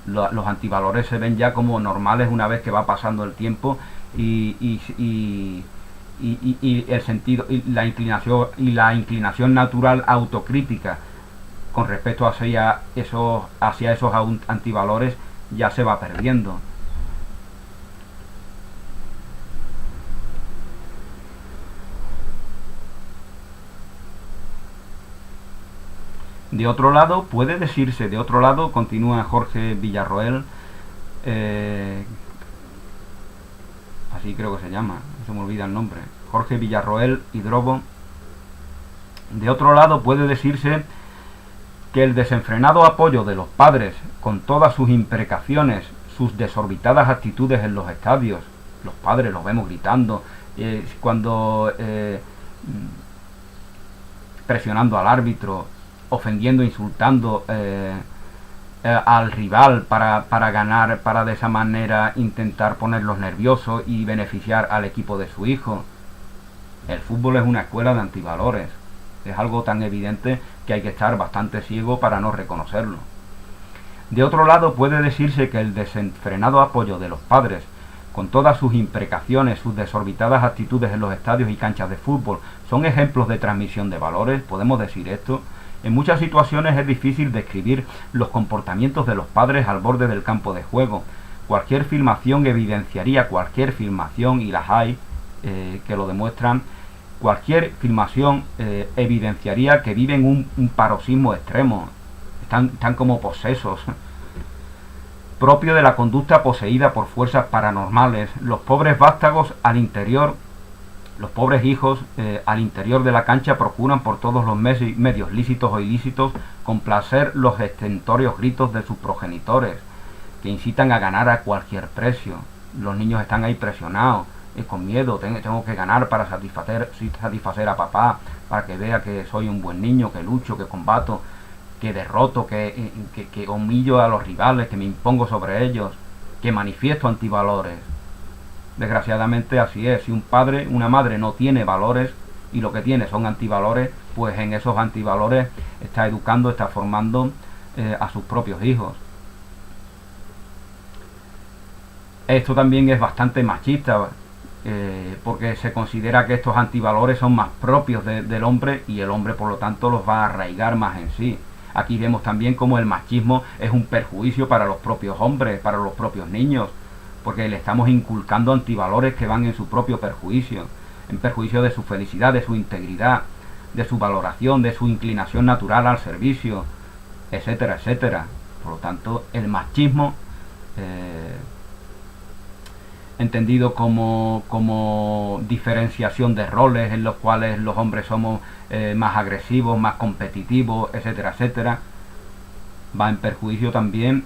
Los antivalores se ven ya como normales una vez que va pasando el tiempo y el sentido y la inclinación natural autocrítica con respecto hacia esos antivalores ya se va perdiendo. De otro lado, puede decirse, continúa Jorge Villarroel, así creo que se llama, se me olvida el nombre, Jorge Villarroel Hidrobo. De otro lado, puede decirse que el desenfrenado apoyo de los padres, con todas sus imprecaciones, sus desorbitadas actitudes en los estadios, los padres los vemos gritando, presionando al árbitro, ofendiendo, insultando al rival para ganar, para de esa manera intentar ponerlos nerviosos y beneficiar al equipo de su hijo. El fútbol es una escuela de antivalores. Es algo tan evidente que hay que estar bastante ciego para no reconocerlo. De otro lado, puede decirse que el desenfrenado apoyo de los padres, con todas sus imprecaciones, sus desorbitadas actitudes en los estadios y canchas de fútbol, son ejemplos de transmisión de valores. Podemos decir esto. En muchas situaciones es difícil describir los comportamientos de los padres al borde del campo de juego. Cualquier filmación evidenciaría, cualquier filmación, y las hay que lo demuestran, cualquier filmación evidenciaría que viven un paroxismo extremo, están como posesos, propio de la conducta poseída por fuerzas paranormales. Los pobres vástagos al interior, los pobres hijos al interior de la cancha procuran por todos los medios lícitos o ilícitos complacer los estentóreos gritos de sus progenitores, que incitan a ganar a cualquier precio. Los niños están ahí presionados, con miedo, tengo que ganar para satisfacer a papá, para que vea que soy un buen niño, que lucho, que combato, que derroto, que humillo a los rivales, que me impongo sobre ellos, que manifiesto antivalores. Desgraciadamente así es. Si un padre, una madre no tiene valores y lo que tiene son antivalores, pues en esos antivalores está educando, está formando a sus propios hijos. Esto también es bastante machista, porque se considera que estos antivalores son más propios del hombre y el hombre por lo tanto los va a arraigar más en sí. Aquí vemos también cómo el machismo es un perjuicio para los propios hombres, para los propios niños, porque le estamos inculcando antivalores que van en su propio perjuicio, en perjuicio de su felicidad, de su integridad, de su valoración, de su inclinación natural al servicio, etcétera, etcétera. Por lo tanto, el machismo, entendido como diferenciación de roles en los cuales los hombres somos más agresivos, más competitivos, etcétera, etcétera, va en perjuicio también,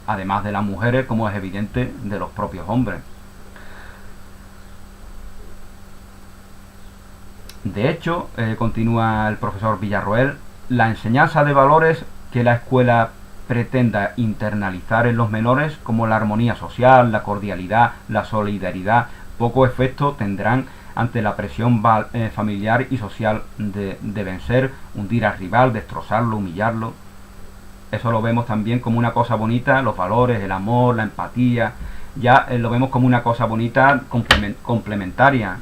además de las mujeres, como es evidente, de los propios hombres. De hecho, continúa el profesor Villarroel, la enseñanza de valores que la escuela pretenda internalizar en los menores, como la armonía social, la cordialidad, la solidaridad, poco efecto tendrán ante la presión familiar y social de vencer, hundir al rival, destrozarlo, humillarlo. Eso lo vemos también como una cosa bonita, los valores, el amor, la empatía, ya lo vemos como una cosa bonita complementaria.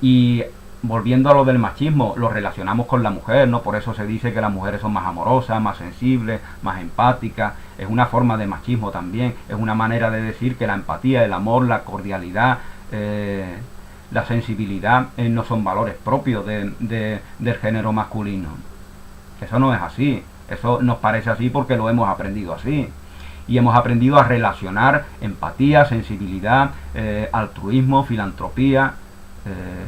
Y volviendo a lo del machismo, lo relacionamos con la mujer, ¿no? Por eso se dice que las mujeres son más amorosas, más sensibles, más empáticas. Es una forma de machismo también, es una manera de decir que la empatía, el amor, la cordialidad, la sensibilidad no son valores propios del género masculino. Eso no es así, eso nos parece así porque lo hemos aprendido así. Y hemos aprendido a relacionar empatía, sensibilidad, altruismo, filantropía,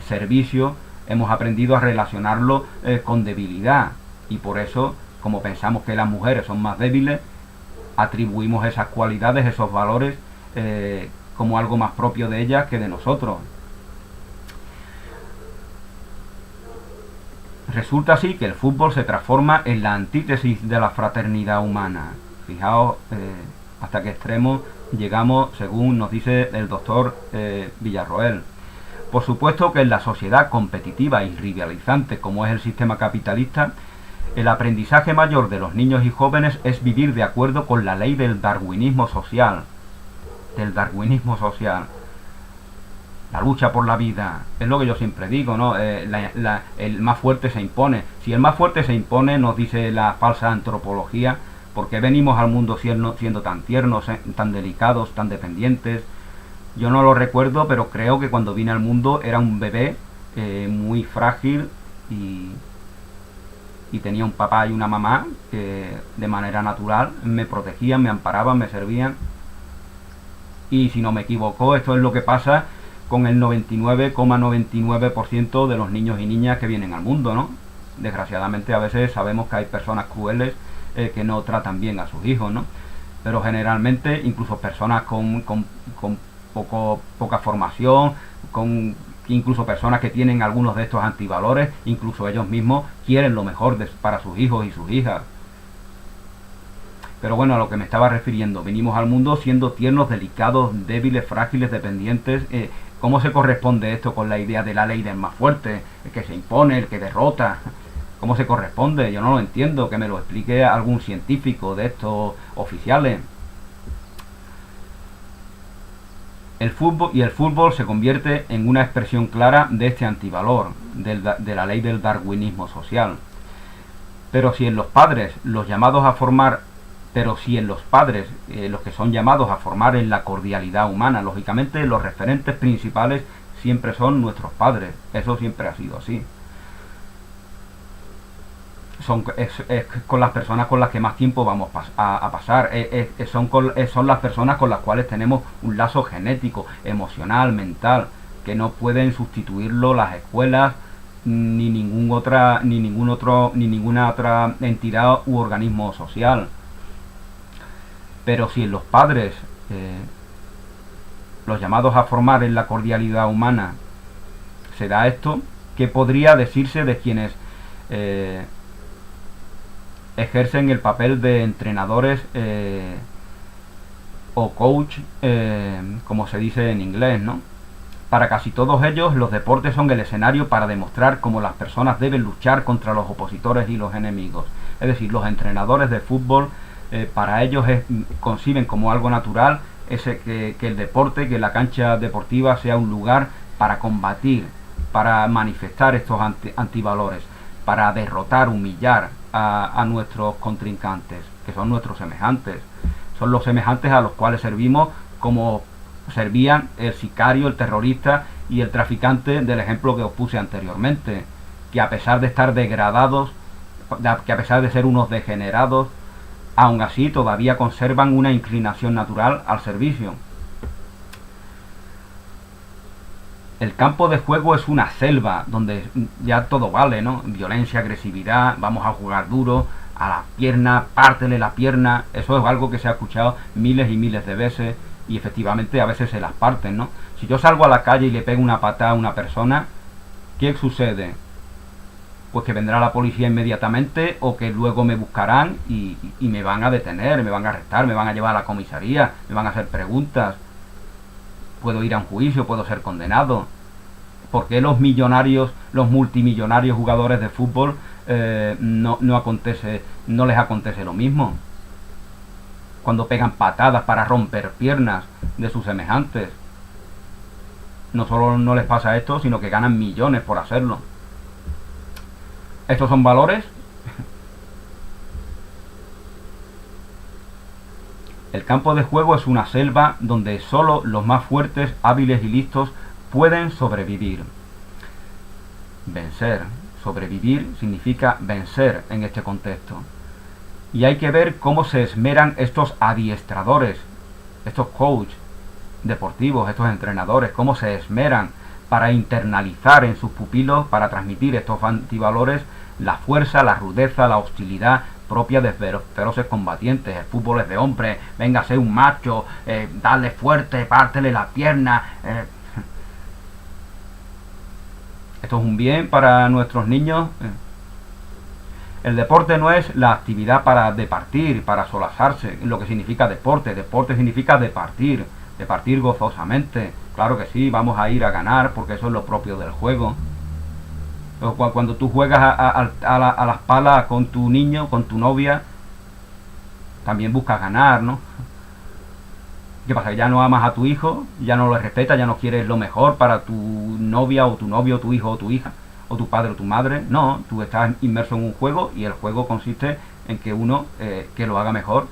servicio, hemos aprendido a relacionarlo con debilidad, y por eso, como pensamos que las mujeres son más débiles, atribuimos esas cualidades, esos valores como algo más propio de ellas que de nosotros. Resulta así que el fútbol se transforma en la antítesis de la fraternidad humana. Fijaos hasta qué extremo llegamos, según nos dice el doctor Villarroel. Por supuesto que en la sociedad competitiva y rivalizante como es el sistema capitalista, el aprendizaje mayor de los niños y jóvenes es vivir de acuerdo con la ley del darwinismo social. La lucha por la vida, es lo que yo siempre digo, ¿no? El más fuerte se impone. Si el más fuerte se impone, nos dice la falsa antropología, ¿por qué venimos al mundo siendo tan tiernos, tan delicados, tan dependientes? Yo no lo recuerdo, pero creo que cuando vine al mundo era un bebé muy frágil y tenía un papá y una mamá que de manera natural me protegían, me amparaban, me servían. Y si no me equivoco, esto es lo que pasa con el 99,99% de los niños y niñas que vienen al mundo, ¿no? Desgraciadamente a veces sabemos que hay personas crueles que no tratan bien a sus hijos, ¿no? Pero generalmente incluso personas con poca formación, incluso personas que tienen algunos de estos antivalores, incluso ellos mismos quieren lo mejor para sus hijos y sus hijas. Pero bueno, a lo que me estaba refiriendo, venimos al mundo siendo tiernos, delicados, débiles, frágiles, dependientes. ¿Cómo se corresponde esto con la idea de la ley del más fuerte, el que se impone, el que derrota? ¿Cómo se corresponde? Yo no lo entiendo, que me lo explique algún científico de estos oficiales. El fútbol se convierte en una expresión clara de este antivalor, de la ley del darwinismo social. Pero si en los padres, los llamados a formar, pero si en los padres, los que son llamados a formar en la cordialidad humana, lógicamente los referentes principales siempre son nuestros padres. Eso siempre ha sido así. Es con las personas con las que más tiempo vamos a pasar. Son las personas con las cuales tenemos un lazo genético, emocional, mental, que no pueden sustituirlo las escuelas ni ninguna otra entidad u organismo social. Pero si en los padres, los llamados a formar en la cordialidad humana, se da esto, ¿qué podría decirse de quienes ejercen el papel de entrenadores o coach, como se dice en inglés, ¿no? Para casi todos ellos, los deportes son el escenario para demostrar cómo las personas deben luchar contra los opositores y los enemigos. Es decir, los entrenadores de fútbol, para ellos conciben como algo natural que el deporte, que la cancha deportiva sea un lugar para combatir, para manifestar estos antivalores, para derrotar, humillar a nuestros contrincantes, que son nuestros semejantes. Son los semejantes a los cuales servimos como servían el sicario, el terrorista y el traficante del ejemplo que os puse anteriormente, que a pesar de estar degradados, que a pesar de ser unos degenerados, aún así todavía conservan una inclinación natural al servicio. El campo de juego es una selva donde ya todo vale, ¿no? Violencia, agresividad, vamos a jugar duro, a la pierna, pártele la pierna. Eso es algo que se ha escuchado miles y miles de veces y efectivamente a veces se las parten, ¿no? Si yo salgo a la calle y le pego una patada a una persona, ¿qué sucede? Pues que vendrá la policía inmediatamente o que luego me buscarán y me van a detener, me van a arrestar, me van a llevar a la comisaría, me van a hacer preguntas. Puedo ir a un juicio, puedo ser condenado. ¿Por qué los millonarios, los multimillonarios jugadores de fútbol no les acontece lo mismo? Cuando pegan patadas para romper piernas de sus semejantes. No solo no les pasa esto, sino que ganan millones por hacerlo. ¿Estos son valores? El campo de juego es una selva donde solo los más fuertes, hábiles y listos pueden sobrevivir. Vencer. Sobrevivir significa vencer en este contexto. Y hay que ver cómo se esmeran estos adiestradores, estos coaches deportivos, estos entrenadores, cómo se esmeran para internalizar en sus pupilos, para transmitir estos antivalores, la fuerza, la rudeza, la hostilidad propia de feroces combatientes. El fútbol es de hombre, venga a ser un macho, dale fuerte, pártele la pierna. Esto es un bien para nuestros niños. El deporte no es la actividad para departir, para solazarse, lo que significa deporte. Deporte significa departir gozosamente. Claro que sí, vamos a ir a ganar porque eso es lo propio del juego. Cuando tú juegas a las palas con tu niño, con tu novia, también buscas ganar, ¿no? ¿Qué pasa? Que ya no amas a tu hijo, ya no lo respetas, ya no quieres lo mejor para tu novia o tu novio, o tu hijo o tu hija, o tu padre o tu madre. No, tú estás inmerso en un juego y el juego consiste en que uno que lo haga mejor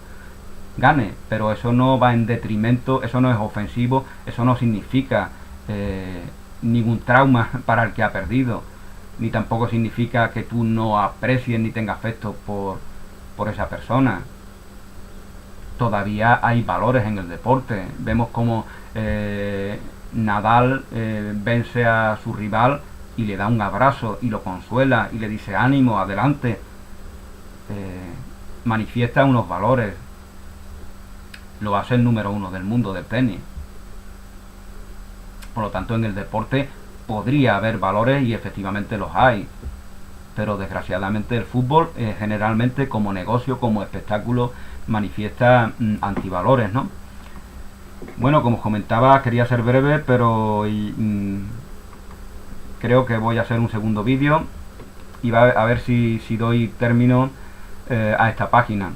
gane, pero eso no va en detrimento, eso no es ofensivo, eso no significa ningún trauma para el que ha perdido, ni tampoco significa que tú no aprecies ni tengas afecto por esa persona. Todavía hay valores en el deporte. Vemos como Nadal vence a su rival y le da un abrazo y lo consuela y le dice ánimo, adelante. Manifiesta unos valores. Lo hace el número 1 del mundo del tenis. Por lo tanto, en el deporte podría haber valores y efectivamente los hay. Pero desgraciadamente el fútbol generalmente como negocio, como espectáculo, manifiesta antivalores, ¿no? Bueno, como os comentaba, quería ser breve, pero creo que voy a hacer un segundo vídeo y va a ver si doy término a esta página.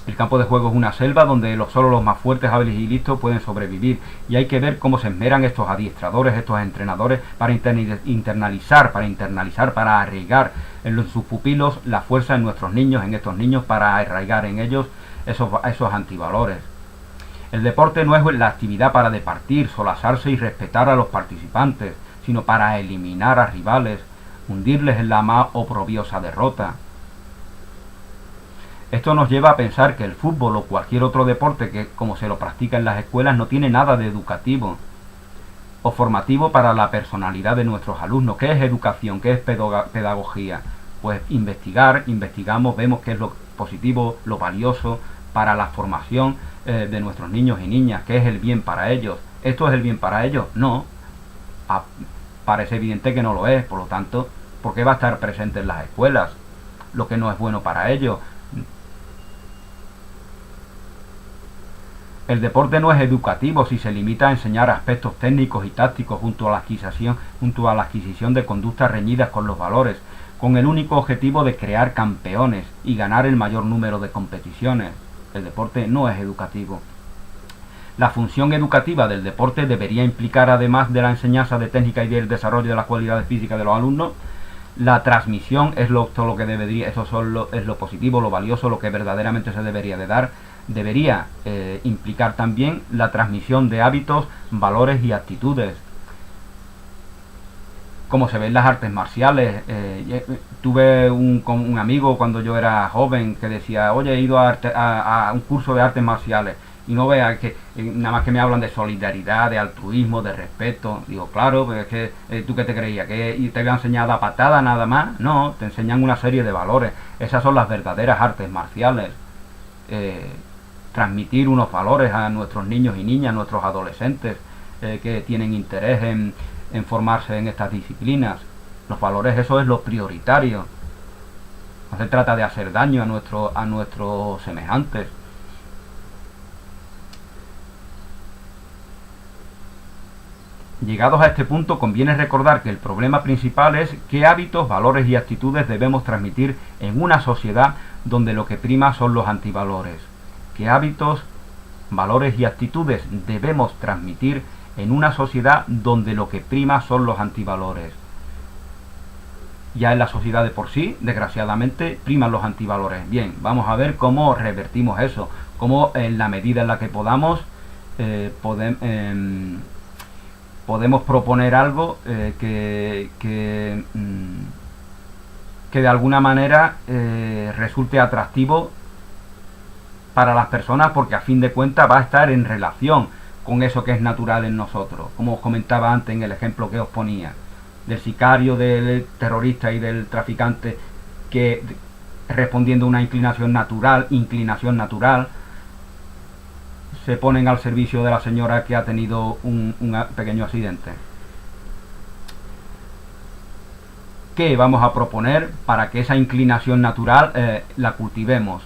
El campo de juego es una selva donde solo los más fuertes, hábiles y listos pueden sobrevivir, y hay que ver cómo se esmeran estos adiestradores, estos entrenadores para internalizar, para arraigar en sus pupilos la fuerza en nuestros niños, en estos niños, para arraigar en ellos esos antivalores. El deporte no es la actividad para departir, solazarse y respetar a los participantes, sino para eliminar a rivales, hundirles en la más oprobiosa derrota. Esto nos lleva a pensar que el fútbol o cualquier otro deporte que, como se lo practica en las escuelas, no tiene nada de educativo o formativo para la personalidad de nuestros alumnos. ¿Qué es educación? ¿Qué es pedagogía? Pues investigamos, vemos qué es lo positivo, lo valioso para la formación de nuestros niños y niñas, qué es el bien para ellos. ¿Esto es el bien para ellos? No. Parece evidente que no lo es, por lo tanto, ¿por qué va a estar presente en las escuelas lo que no es bueno para ellos? El deporte no es educativo si se limita a enseñar aspectos técnicos y tácticos junto a la adquisición de conductas reñidas con los valores, con el único objetivo de crear campeones y ganar el mayor número de competiciones. El deporte no es educativo. La función educativa del deporte debería implicar, además de la enseñanza de técnica y del desarrollo de las cualidades físicas de los alumnos, la transmisión es todo lo que debería, es lo positivo, lo valioso, lo que verdaderamente se debería de dar. Debería implicar también la transmisión de hábitos, valores y actitudes, como se ve en las artes marciales. Tuve un amigo cuando yo era joven que decía: oye, he ido a un curso de artes marciales y no veas que nada más que me hablan de solidaridad, de altruismo, de respeto. Digo, claro, pues es que ¿tú qué te creías? ¿Que te había enseñado a patada nada más? No, te enseñan una serie de valores. Esas son las verdaderas artes marciales. Transmitir unos valores a nuestros niños y niñas, nuestros adolescentes que tienen interés en formarse en estas disciplinas. Los valores, eso es lo prioritario. No se trata de hacer daño a nuestros semejantes. Llegados a este punto, conviene recordar que el problema principal es qué hábitos, valores y actitudes debemos transmitir en una sociedad donde lo que prima son los antivalores. ¿Qué hábitos, valores y actitudes debemos transmitir en una sociedad donde lo que prima son los antivalores? Ya en la sociedad de por sí, desgraciadamente, priman los antivalores. Bien, vamos a ver cómo revertimos eso, cómo en la medida en la que podamos podemos proponer algo que de alguna manera resulte atractivo para las personas, porque a fin de cuentas va a estar en relación con eso que es natural en nosotros, como os comentaba antes en el ejemplo que os ponía, del sicario, del terrorista y del traficante, que respondiendo a una inclinación natural, se ponen al servicio de la señora que ha tenido un pequeño accidente. ¿Qué vamos a proponer para que esa inclinación natural la cultivemos?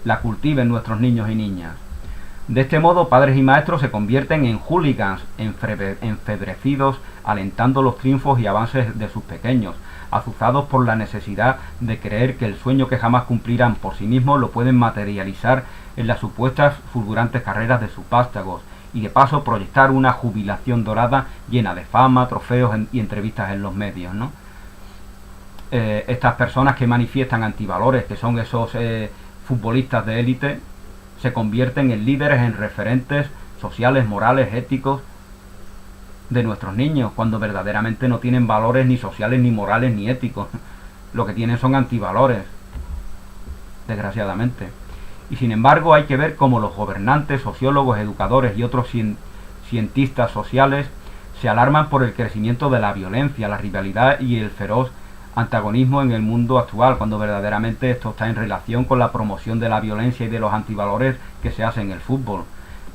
La cultiven nuestros niños y niñas. De este modo, padres y maestros se convierten en hooligans, enfebrecidos, alentando los triunfos y avances de sus pequeños, azuzados por la necesidad de creer que el sueño que jamás cumplirán por sí mismos lo pueden materializar en las supuestas fulgurantes carreras de sus vástagos, y de paso proyectar una jubilación dorada llena de fama, trofeos y entrevistas en los medios, ¿no? Estas personas que manifiestan antivalores, que son esos futbolistas de élite, se convierten en líderes, en referentes sociales, morales, éticos de nuestros niños, cuando verdaderamente no tienen valores ni sociales, ni morales, ni éticos. Lo que tienen son antivalores, desgraciadamente. Y sin embargo hay que ver cómo los gobernantes, sociólogos, educadores y otros cientistas sociales se alarman por el crecimiento de la violencia, la rivalidad y el feroz antagonismo en el mundo actual, cuando verdaderamente esto está en relación con la promoción de la violencia y de los antivalores que se hace en el fútbol.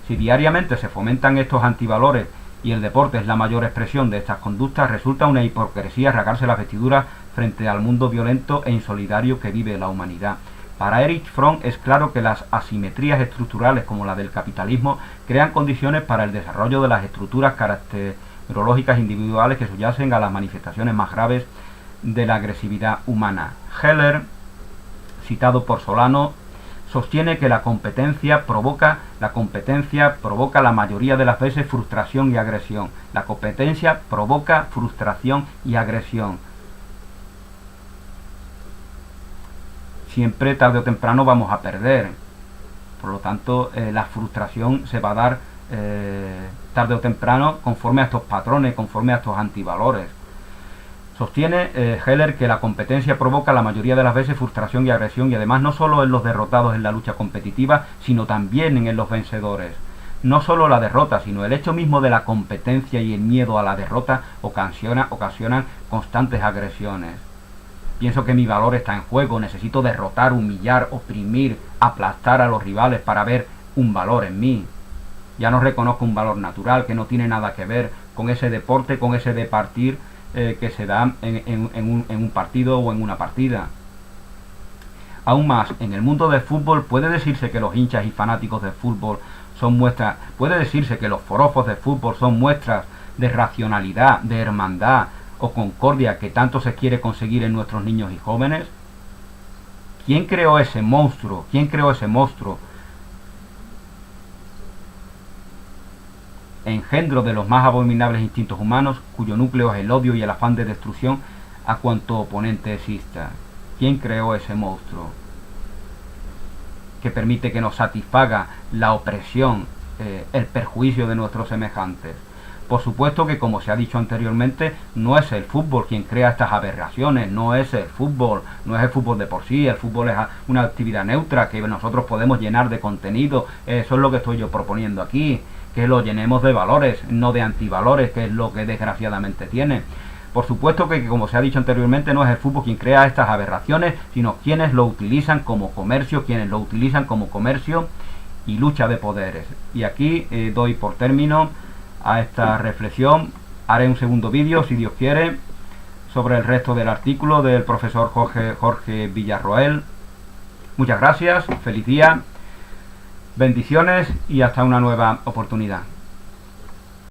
Si diariamente se fomentan estos antivalores y el deporte es la mayor expresión de estas conductas, resulta una hipocresía rasgarse las vestiduras frente al mundo violento e insolidario que vive la humanidad. Para Erich Fromm es claro que las asimetrías estructurales como la del capitalismo crean condiciones para el desarrollo de las estructuras caracterológicas individuales que subyacen a las manifestaciones más graves de la agresividad humana. Heller, citado por Solano, Sostiene que la competencia provoca la mayoría de las veces frustración y agresión. La competencia provoca frustración y agresión. Siempre, tarde o temprano, vamos a perder. Por lo tanto, la frustración se va a dar tarde o temprano conforme a estos patrones, conforme a estos antivalores. Sostiene Heller que la competencia provoca la mayoría de las veces frustración y agresión, y además no solo en los derrotados en la lucha competitiva, sino también en los vencedores. No solo la derrota, sino el hecho mismo de la competencia y el miedo a la derrota ocasionan constantes agresiones. Pienso que mi valor está en juego, necesito derrotar, humillar, oprimir, aplastar a los rivales para ver un valor en mí. Ya no reconozco un valor natural que no tiene nada que ver con ese deporte, con ese departir que se da en un partido o en una partida. Aún más, en el mundo del fútbol puede decirse que los hinchas y fanáticos del fútbol son muestras, puede decirse que los forofos del fútbol son muestras de racionalidad, de hermandad o concordia que tanto se quiere conseguir en nuestros niños y jóvenes. ¿Quién creó ese monstruo? ¿Quién creó ese monstruo? Engendro de los más abominables instintos humanos, cuyo núcleo es el odio y el afán de destrucción a cuanto oponente exista. ¿Quién creó ese monstruo que permite que nos satisfaga la opresión, el perjuicio de nuestros semejantes? Por supuesto que, como se ha dicho anteriormente, no es el fútbol quien crea estas aberraciones, no es el fútbol de por sí. El fútbol es una actividad neutra que nosotros podemos llenar de contenido. Eso es lo que estoy yo proponiendo aquí, que lo llenemos de valores, no de antivalores, que es lo que desgraciadamente tiene. Por supuesto que, como se ha dicho anteriormente, no es el fútbol quien crea estas aberraciones, sino quienes lo utilizan como comercio, y lucha de poderes. Y aquí doy por término a esta reflexión. Haré un segundo vídeo, si Dios quiere, sobre el resto del artículo del profesor Jorge Villarroel. Muchas gracias, feliz día, bendiciones y hasta una nueva oportunidad.